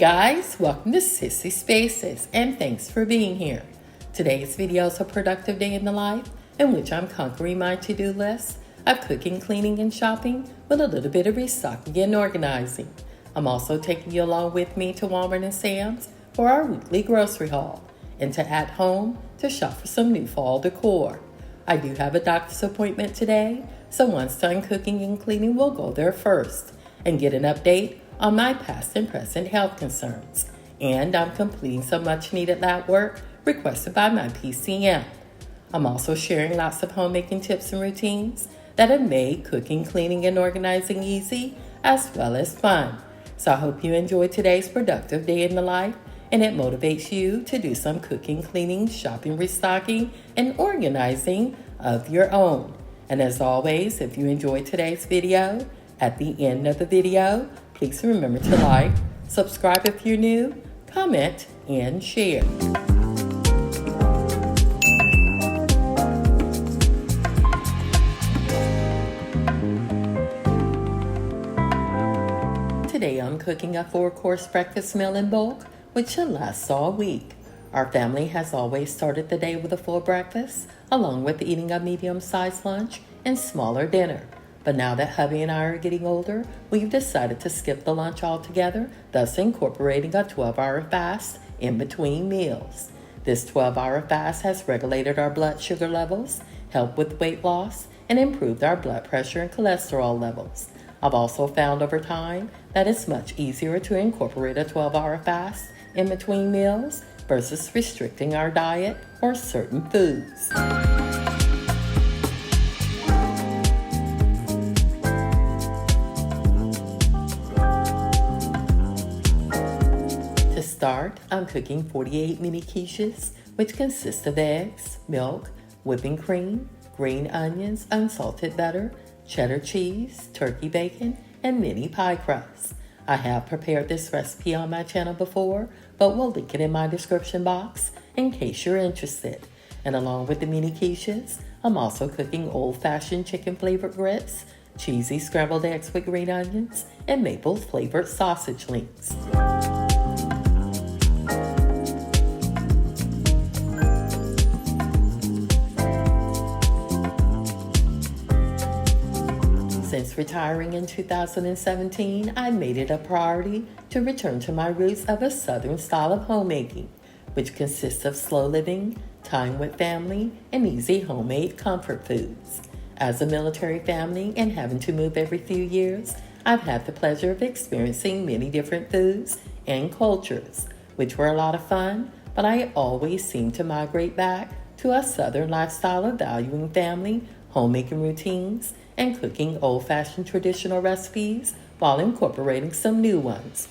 guys, welcome to Sissy Spaces and thanks for being here. Today's video is a productive day in the life in which I'm conquering my to-do list of cooking, cleaning, and shopping with a little bit of restocking and organizing. I'm also taking you along with me to Walmart and Sam's for our weekly grocery haul and to At Home to shop for some new fall decor. I do have a doctor's appointment today, so once done cooking and cleaning, we'll go there first and get an update on my past and present health concerns. And I'm completing some much needed lab work requested by my PCM. I'm also sharing lots of homemaking tips and routines that have made cooking, cleaning, and organizing easy as well as fun. So I hope you enjoy today's productive day in the life and it motivates you to do some cooking, cleaning, shopping, restocking, and organizing of your own. And as always, if you enjoyed today's video, at the end of the video, please remember to like, subscribe if you're new, comment, and share. Today I'm cooking a 4-course breakfast meal in bulk, which should last all week. Our family has always started the day with a full breakfast, along with eating a medium-sized lunch and smaller dinner. But now that hubby and I are getting older, we've decided to skip the lunch altogether, thus incorporating a 12-hour fast in between meals. This 12-hour fast has regulated our blood sugar levels, helped with weight loss, and improved our blood pressure and cholesterol levels. I've also found over time that it's much easier to incorporate a 12-hour fast in between meals versus restricting our diet or certain foods. To start, I'm cooking 48 mini quiches, which consist of eggs, milk, whipping cream, green onions, unsalted butter, cheddar cheese, turkey bacon, and mini pie crusts. I have prepared this recipe on my channel before, but we'll link it in my description box in case you're interested. And along with the mini quiches, I'm also cooking old-fashioned chicken-flavored grits, cheesy scrambled eggs with green onions, and maple-flavored sausage links. Since retiring in 2017, I made it a priority to return to my roots of a Southern style of homemaking, which consists of slow living, time with family, and easy homemade comfort foods. As a military family and having to move every few years, I've had the pleasure of experiencing many different foods and cultures, which were a lot of fun, but I always seem to migrate back to a Southern lifestyle of valuing family, homemaking routines, and cooking old-fashioned traditional recipes while incorporating some new ones.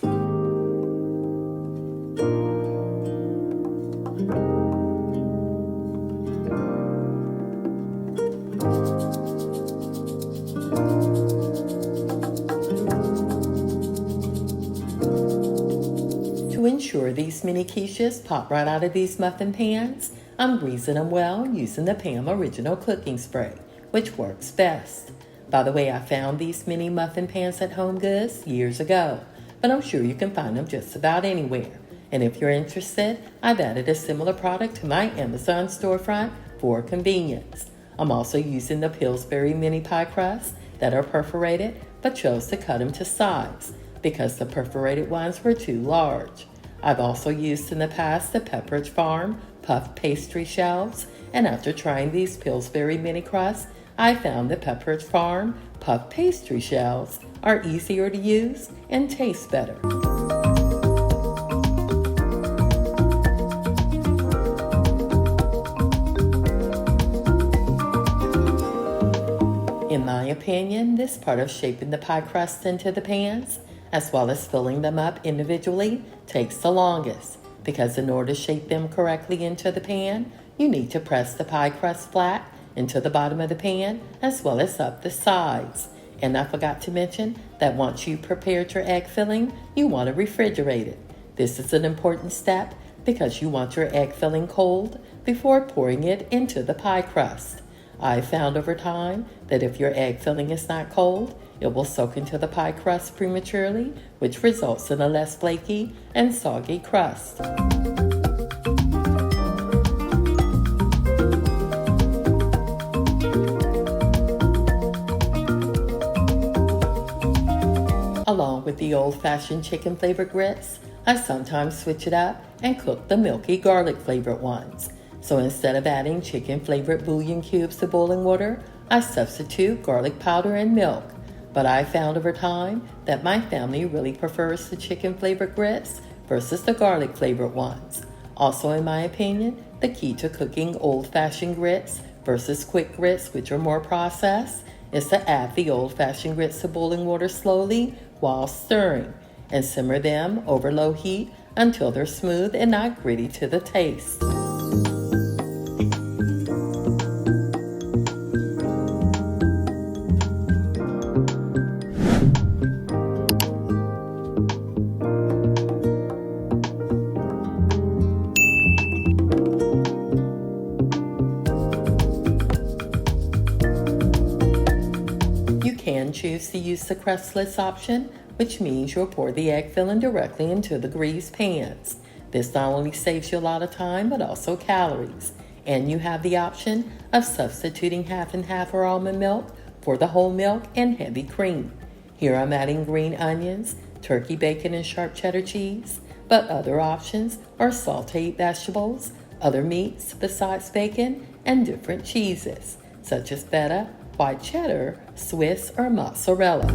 To ensure these mini quiches pop right out of these muffin pans, I'm greasing them well using the Pam Original Cooking Spray, which works best. By the way, I found these mini muffin pans at HomeGoods years ago, but I'm sure you can find them just about anywhere. And if you're interested, I've added a similar product to my Amazon storefront for convenience. I'm also using the Pillsbury mini pie crusts that are perforated, but chose to cut them to size because the perforated ones were too large. I've also used in the past the Pepperidge Farm puff pastry shells, and after trying these Pillsbury mini crusts, I found the Pepperidge Farm puff pastry shells are easier to use and taste better. In my opinion, this part of shaping the pie crust into the pans, as well as filling them up individually, takes the longest, because in order to shape them correctly into the pan, you need to press the pie crust flat into the bottom of the pan as well as up the sides. And I forgot to mention that once you've prepared your egg filling, you want to refrigerate it. This is an important step because you want your egg filling cold before pouring it into the pie crust. I've found over time that if your egg filling is not cold, it will soak into the pie crust prematurely, which results in a less flaky and soggy crust. Along with the old-fashioned chicken flavored grits, I sometimes switch it up and cook the milky garlic flavored ones. So instead of adding chicken flavored bouillon cubes to boiling water, I substitute garlic powder and milk. But I found over time that my family really prefers the chicken flavored grits versus the garlic flavored ones. Also, in my opinion, the key to cooking old-fashioned grits versus quick grits, which are more processed, is to add the old-fashioned grits to boiling water slowly while stirring, and simmer them over low heat until they're smooth and not gritty to the taste. You can choose to use the crustless option, which means you'll pour the egg filling directly into the greased pans. This not only saves you a lot of time, but also calories. And you have the option of substituting half and half or almond milk for the whole milk and heavy cream. Here I'm adding green onions, turkey bacon, and sharp cheddar cheese, but other options are sauteed vegetables, other meats besides bacon, and different cheeses, such as feta, white cheddar, Swiss, or mozzarella.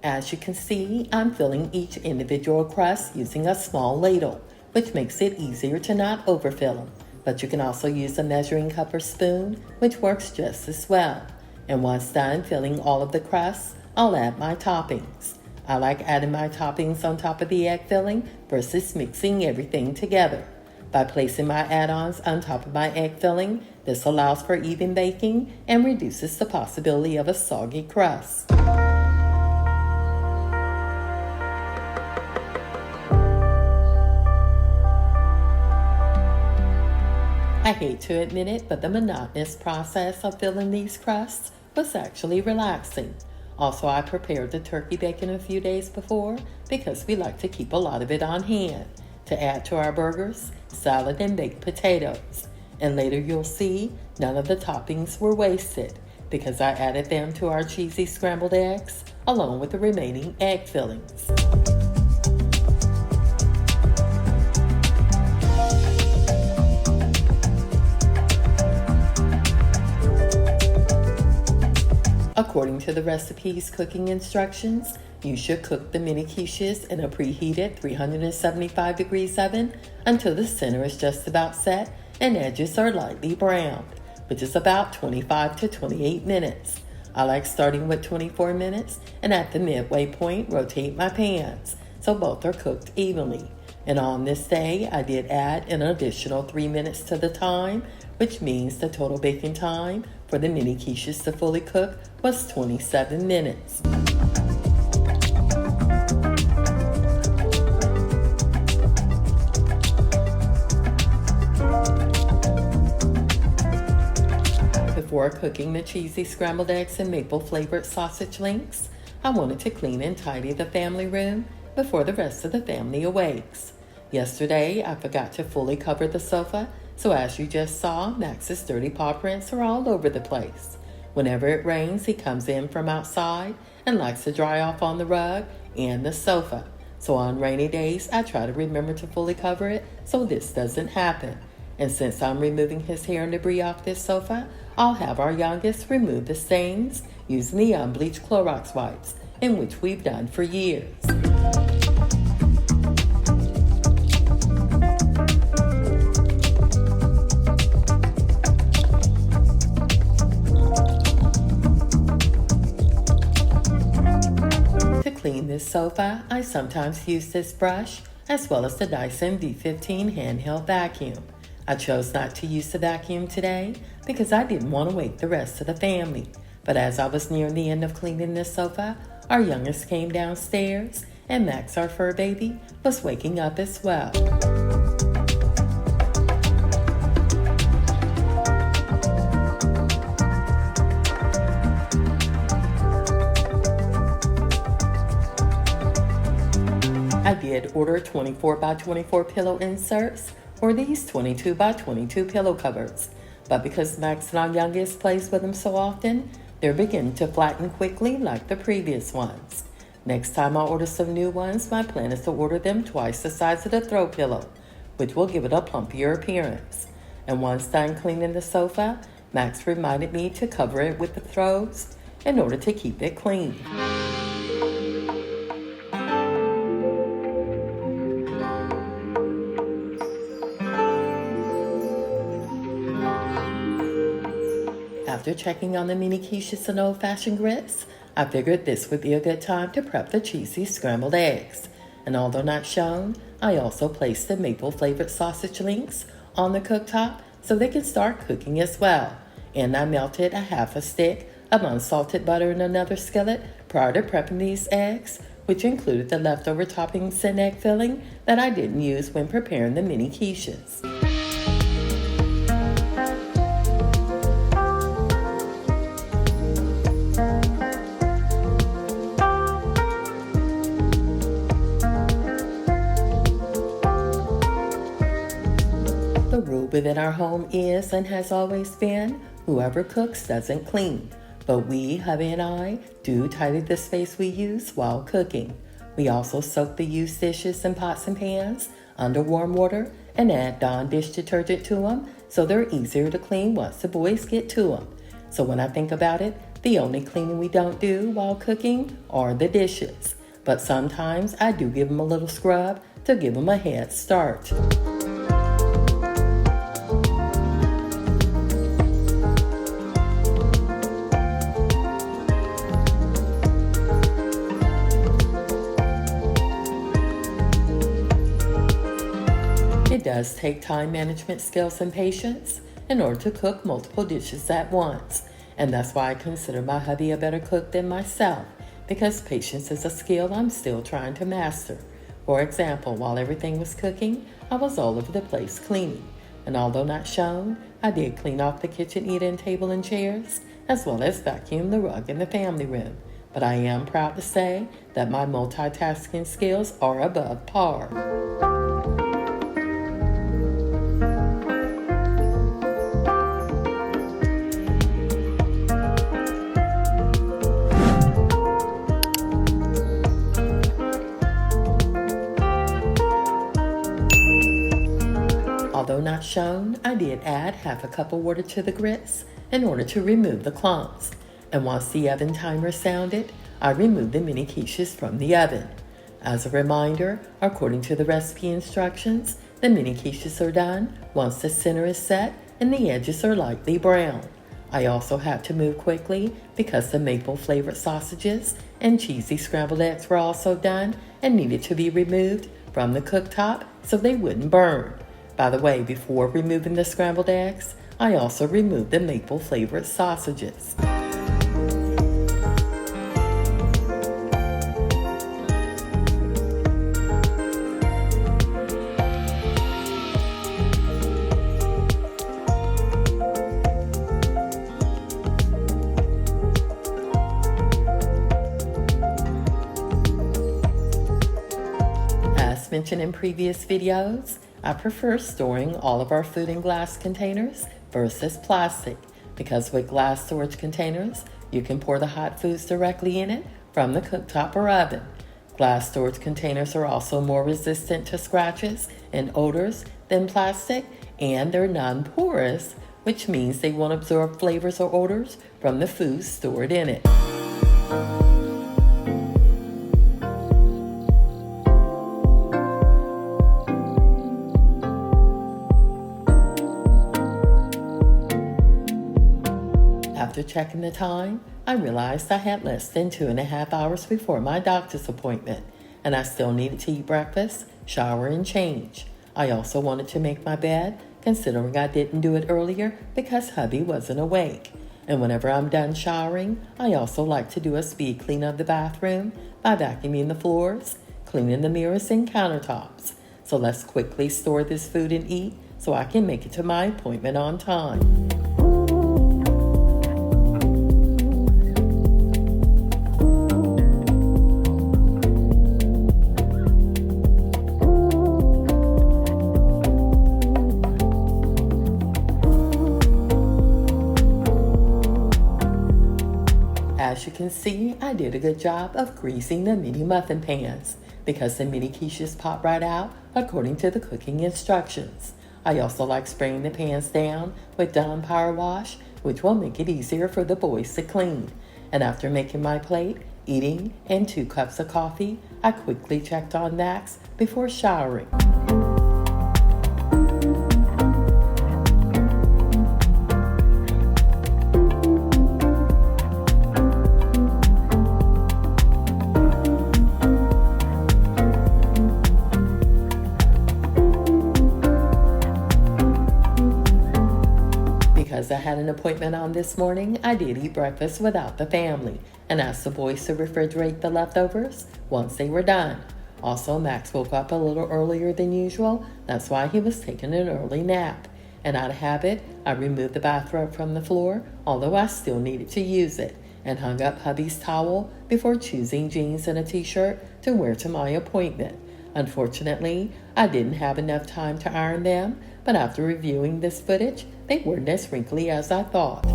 As you can see, I'm filling each individual crust using a small ladle, which makes it easier to not overfill them. But you can also use a measuring cup or spoon, which works just as well. And once done filling all of the crusts, I'll add my toppings. I like adding my toppings on top of the egg filling versus mixing everything together. By placing my add-ons on top of my egg filling, this allows for even baking and reduces the possibility of a soggy crust. I hate to admit it, but the monotonous process of filling these crusts was actually relaxing. Also, I prepared the turkey bacon a few days before because we like to keep a lot of it on hand to add to our burgers, salad, and baked potatoes. And later you'll see none of the toppings were wasted because I added them to our cheesy scrambled eggs along with the remaining egg fillings. According to the recipe's cooking instructions, you should cook the mini quiches in a preheated 375 degrees oven until the center is just about set and edges are lightly browned, which is about 25 to 28 minutes. I like starting with 24 minutes and at the midway point rotate my pans so both are cooked evenly. And on this day, I did add an additional 3 minutes to the time, which means the total baking time for the mini quiches to fully cook was 27 minutes. Before cooking the cheesy scrambled eggs and maple flavored sausage links, I wanted to clean and tidy the family room before the rest of the family awakes. Yesterday, I forgot to fully cover the sofa, so as you just saw, Max's dirty paw prints are all over the place. Whenever it rains, he comes in from outside and likes to dry off on the rug and the sofa. So on rainy days, I try to remember to fully cover it so this doesn't happen. And since I'm removing his hair and debris off this sofa, I'll have our youngest remove the stains using the unbleached Clorox wipes, in which we've done for years. To clean this sofa, I sometimes use this brush as well as the Dyson V15 handheld vacuum. I chose not to use the vacuum today because I didn't want to wake the rest of the family. But as I was near the end of cleaning this sofa, our youngest came downstairs and Max, our fur baby, was waking up as well. I did order 24 by 24 pillow inserts or these 22 by 22 pillow covers, but because Max and our youngest plays with them so often, they're beginning to flatten quickly like the previous ones. Next time I order some new ones, my plan is to order them twice the size of the throw pillow, which will give it a plumpier appearance. And once done cleaning the sofa, Max reminded me to cover it with the throws in order to keep it clean. After checking on the mini quiches and old-fashioned grits, I figured this would be a good time to prep the cheesy scrambled eggs. And although not shown, I also placed the maple-flavored sausage links on the cooktop so they can start cooking as well. And I melted a half a stick of unsalted butter in another skillet prior to prepping these eggs, which included the leftover toppings and egg filling that I didn't use when preparing the mini quiches. The rule within our home is and has always been, whoever cooks doesn't clean. But we, hubby and I, do tidy the space we use while cooking. We also soak the used dishes and pots and pans under warm water and add Dawn dish detergent to them so they're easier to clean once the boys get to them. So when I think about it, the only cleaning we don't do while cooking are the dishes. But sometimes I do give them a little scrub to give them a head start. It does take time management skills and patience in order to cook multiple dishes at once, and that's why I consider my hubby a better cook than myself, because patience is a skill I'm still trying to master. For example, while everything was cooking, I was all over the place cleaning, and although not shown, I did clean off the kitchen eat-in table and chairs, as well as vacuum the rug in the family room. But I am proud to say that my multitasking skills are above par. Although not shown, I did add half a cup of water to the grits in order to remove the clumps. And once the oven timer sounded, I removed the mini quiches from the oven. As a reminder, according to the recipe instructions, the mini quiches are done once the center is set and the edges are lightly brown. I also had to move quickly because the maple flavored sausages and cheesy scrambled eggs were also done and needed to be removed from the cooktop so they wouldn't burn. By the way, before removing the scrambled eggs, I also removed the maple flavored sausages. As mentioned in previous videos, I prefer storing all of our food in glass containers versus plastic because with glass storage containers, you can pour the hot foods directly in it from the cooktop or oven. Glass storage containers are also more resistant to scratches and odors than plastic, and they're non-porous, which means they won't absorb flavors or odors from the foods stored in it. After checking the time, I realized I had less than 2.5 hours before my doctor's appointment, and I still needed to eat breakfast, shower, and change. I also wanted to make my bed, considering I didn't do it earlier because hubby wasn't awake. And whenever I'm done showering, I also like to do a speed clean of the bathroom by vacuuming the floors, cleaning the mirrors and countertops. So let's quickly store this food and eat so I can make it to my appointment on time. can see, I did a good job of greasing the mini muffin pans because the mini quiches pop right out according to the cooking instructions. I also like spraying the pans down with Dawn Power Wash, which will make it easier for the boys to clean. And after making my plate, eating, and 2 cups of coffee, I quickly checked on Max before showering. Because I had an appointment on this morning, I did eat breakfast without the family and asked the boys to refrigerate the leftovers once they were done. Also, Max woke up a little earlier than usual. That's why he was taking an early nap. And out of habit, I removed the bathrobe from the floor, although I still needed to use it, and hung up hubby's towel before choosing jeans and a t-shirt to wear to my appointment. Unfortunately, I didn't have enough time to iron them, but after reviewing this footage, they weren't as wrinkly as I thought.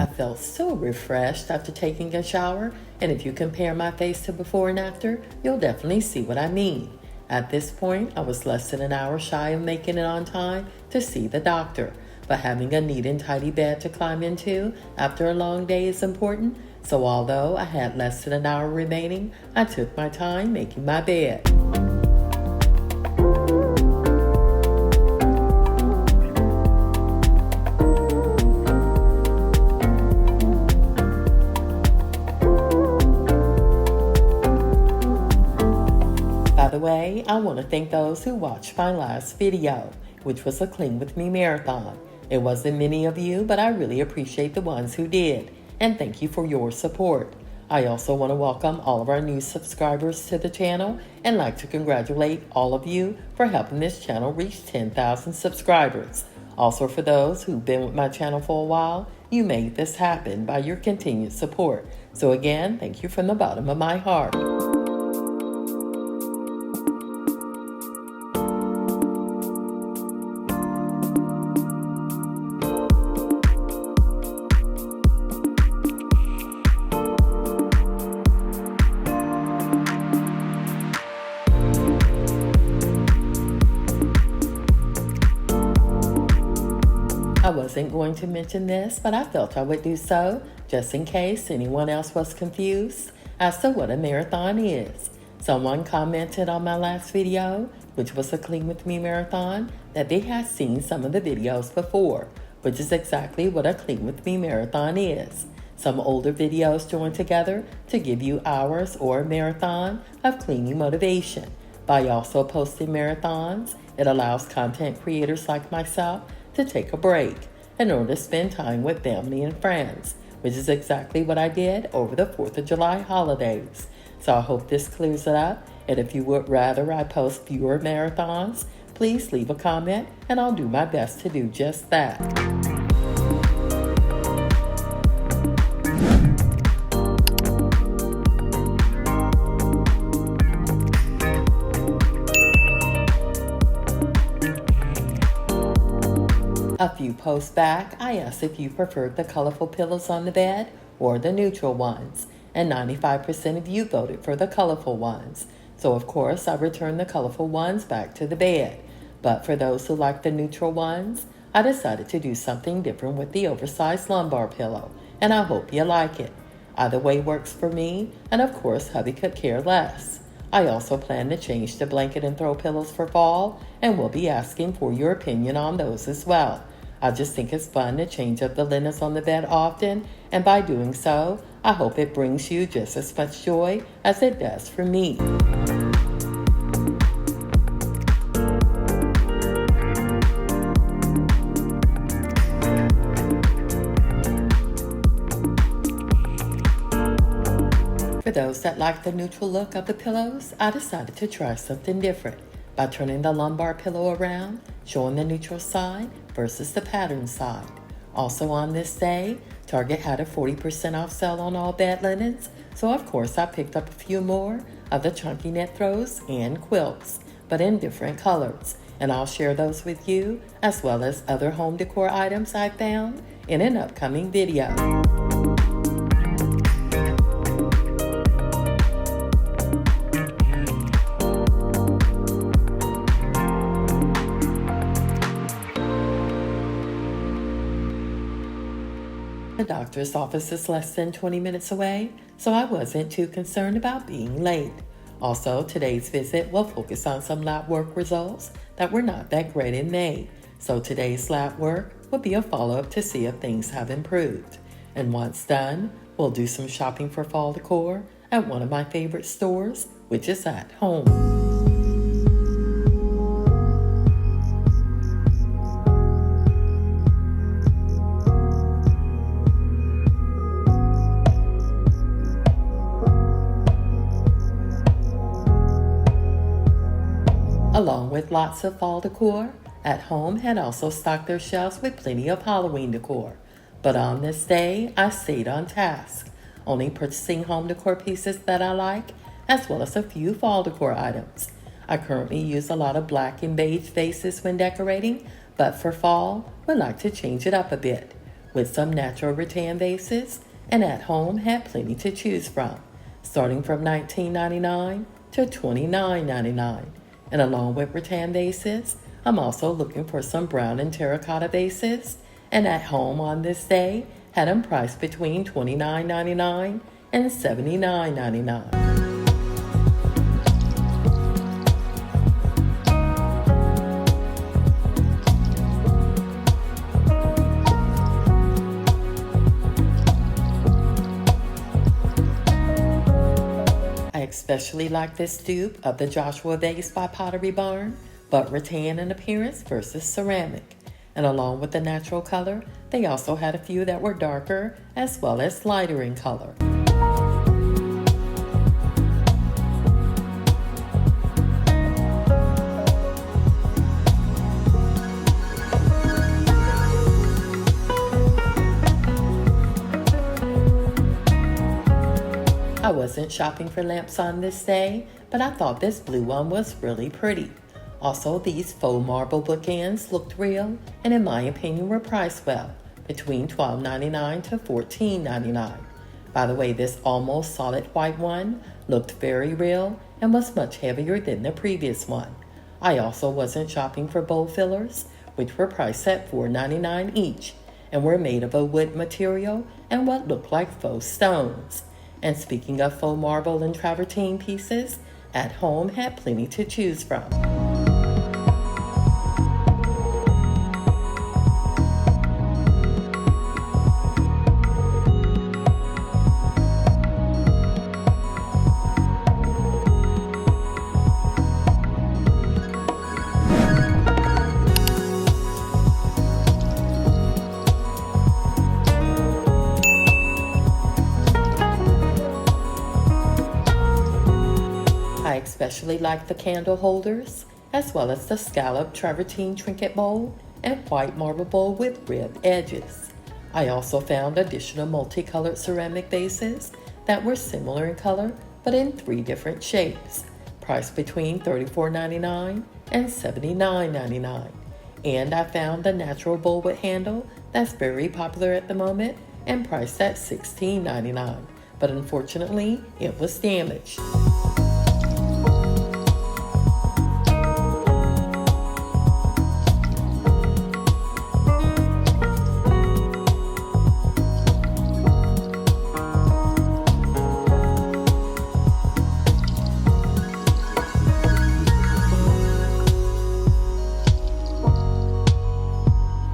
I felt so refreshed after taking a shower, and if you compare my face to before and after, you'll definitely see what I mean. At this point, I was less than an hour shy of making it on time to see the doctor, but having a neat and tidy bed to climb into after a long day is important, so although I had less than an hour remaining, I took my time making my bed. By the way, I want to thank those who watched my last video, which was a Clean With Me marathon. It wasn't many of you, but I really appreciate the ones who did, and thank you for your support. I also want to welcome all of our new subscribers to the channel and like to congratulate all of you for helping this channel reach 10,000 subscribers. Also, for those who've been with my channel for a while, you made this happen by your continued support. So again, thank you from the bottom of my heart. I wasn't going to mention this, but I felt I would do so, just in case anyone else was confused as to what a marathon is. Someone commented on my last video, which was a Clean With Me marathon, that they had seen some of the videos before, which is exactly what a Clean With Me marathon is. Some older videos joined together to give you hours or a marathon of cleaning motivation. By also posting marathons, it allows content creators like myself to take a break in order to spend time with family and friends, which is exactly what I did over the 4th of July holidays. So I hope this clears it up, and if you would rather I post fewer marathons, please leave a comment and I'll do my best to do just that. A few posts back, I asked if you preferred the colorful pillows on the bed or the neutral ones, and 95% of you voted for the colorful ones. So of course, I returned the colorful ones back to the bed. But for those who like the neutral ones, I decided to do something different with the oversized lumbar pillow, and I hope you like it. Either way works for me, and of course, hubby could care less. I also plan to change the blanket and throw pillows for fall, and will be asking for your opinion on those as well. I just think it's fun to change up the linens on the bed often, and by doing so, I hope it brings you just as much joy as it does for me. For those that like the neutral look of the pillows, I decided to try something different by turning the lumbar pillow around, showing the neutral side versus the pattern side. Also on this day, Target had a 40% off sale on all bed linens, So of course I picked up a few more of the chunky net throws and quilts, but in different colors. And I'll share those with you, as well as other home decor items I found in an upcoming video. The doctor's office is less than 20 minutes away, so I wasn't too concerned about being late. Also, today's visit will focus on some lab work results that were not that great in May. So today's lab work will be a follow-up to see if things have improved. And once done, we'll do some shopping for fall decor at one of my favorite stores, which is at home. Along with lots of fall decor, At Home had also stocked their shelves with plenty of Halloween decor. But on this day, I stayed on task, only purchasing home decor pieces that I like, as well as a few fall decor items. I currently use a lot of black and beige vases when decorating, but for fall, would like to change it up a bit, with some natural rattan vases, and At Home had plenty to choose from, starting from $19.99 to $29.99. And along with rattan vases, I'm also looking for some brown and terracotta vases, and At Home on this day had them priced between $29.99 and $79.99. I especially like this dupe of the Joshua vase by Pottery Barn, but rattan in appearance versus ceramic. And along with the natural color, they also had a few that were darker as well as lighter in color. I wasn't shopping for lamps on this day, but I thought this blue one was really pretty. Also, these faux marble bookends looked real and in my opinion were priced well, between $12.99 to $14.99. By the way, this almost solid white one looked very real and was much heavier than the previous one. I also wasn't shopping for bowl fillers, which were priced at $4.99 each and were made of a wood material and what looked like faux stones. And speaking of faux marble and travertine pieces, At Home had plenty to choose from. I especially like the candle holders, as well as the scallop travertine trinket bowl and white marble bowl with ribbed edges. I also found additional multicolored ceramic vases that were similar in color, but in 3 different shapes, priced between $34.99 and $79.99. And I found the natural bowl with handle that's very popular at the moment and priced at $16.99, but unfortunately, it was damaged.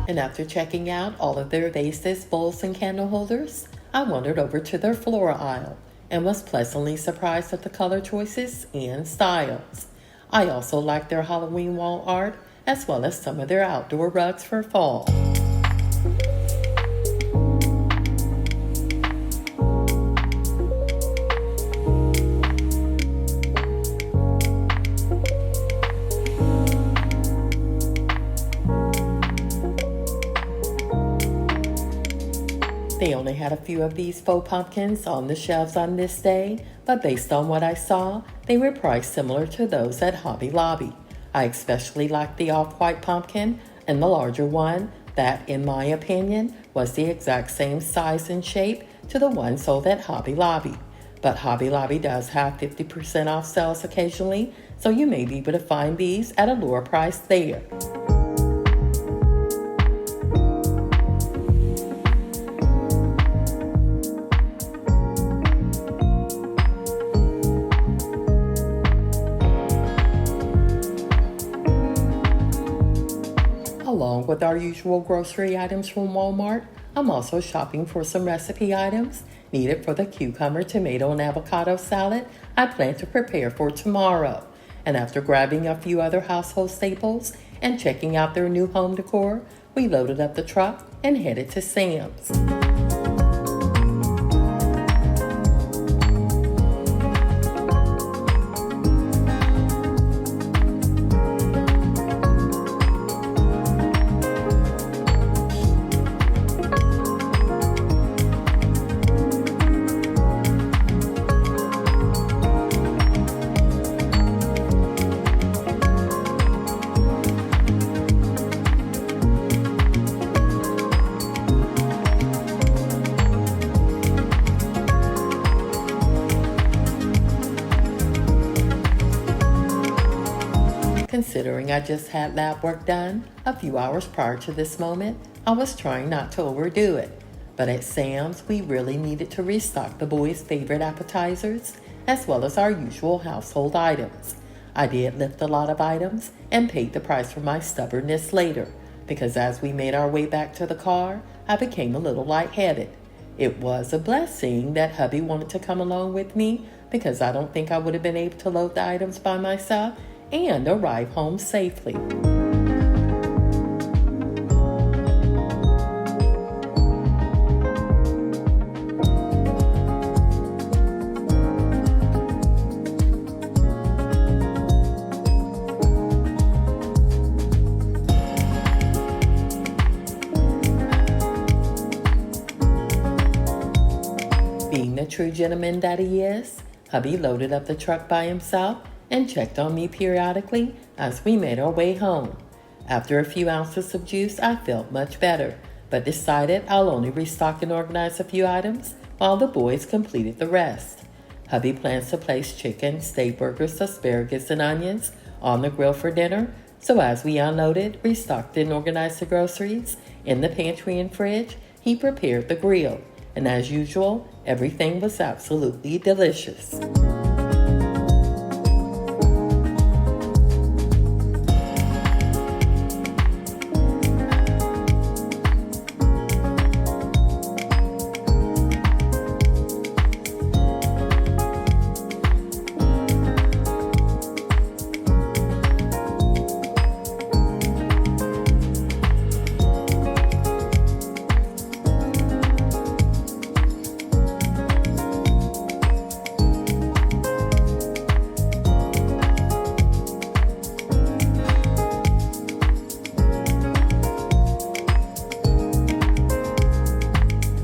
And after checking out all of their vases, bowls, and candle holders, I wandered over to their floral aisle and was pleasantly surprised at the color choices and styles. I also liked their Halloween wall art as well as some of their outdoor rugs for fall. They only had a few of these faux pumpkins on the shelves on this day, but based on what I saw, they were priced similar to those at Hobby Lobby. I especially liked the off-white pumpkin and the larger one that, in my opinion, was the exact same size and shape to the one sold at Hobby Lobby. But Hobby Lobby does have 50% off sales occasionally, so you may be able to find these at a lower price there. Along with our usual grocery items from Walmart, I'm also shopping for some recipe items needed for the cucumber, tomato, and avocado salad I plan to prepare for tomorrow. And after grabbing a few other household staples and checking out their new home decor, we loaded up the truck and headed to Sam's. Considering I just had lab work done a few hours prior to this moment, I was trying not to overdo it. But at Sam's, we really needed to restock the boys' favorite appetizers, as well as our usual household items. I did lift a lot of items and paid the price for my stubbornness later, because as we made our way back to the car, I became a little lightheaded. It was a blessing that hubby wanted to come along with me, because I don't think I would have been able to load the items by myself and arrive home safely. Being the true gentleman that he is, hubby loaded up the truck by himself and checked on me periodically as we made our way home. After a few ounces of juice, I felt much better, but decided I'll only restock and organize a few items while the boys completed the rest. Hubby plans to place chicken, steak burgers, asparagus, and onions on the grill for dinner, so as we unloaded, restocked, and organized the groceries in the pantry and fridge, he prepared the grill, and as usual, everything was absolutely delicious.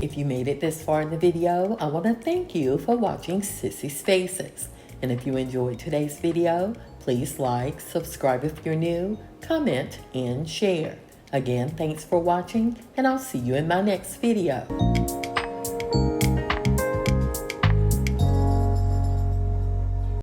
If you made it this far in the video, I want to thank you for watching Sissy Spaces. And if you enjoyed today's video, please like, subscribe if you're new, comment, and share. Again, thanks for watching, and I'll see you in my next video.